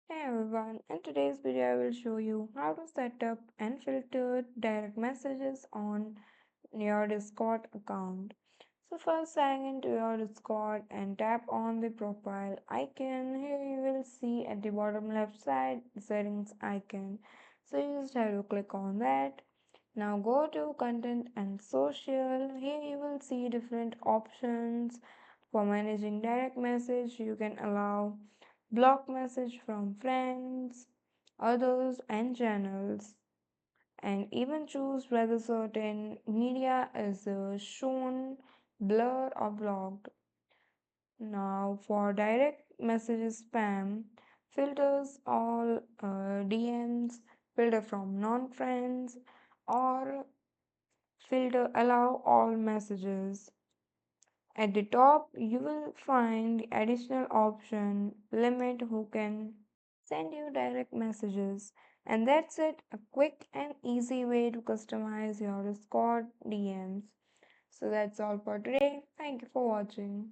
Hey everyone, in today's video I will show you how to set up and filter direct messages on your Discord account. So first sign into your Discord and tap on the profile icon. Here you will see at the bottom left side the settings icon. So you just have to click on that. Now go to content and social. Here you will see different options for managing direct message. You can allow block message from friends, others, and channels, and even choose whether certain media is shown, blurred, or blocked. Now, for direct messages spam, filters all DMs, filter from non friends, or filter allow all messages. At the top, you will find the additional option limit who can send you direct messages. And that's it, a quick and easy way to customize your Discord DMs. So that's all for today. Thank you for watching.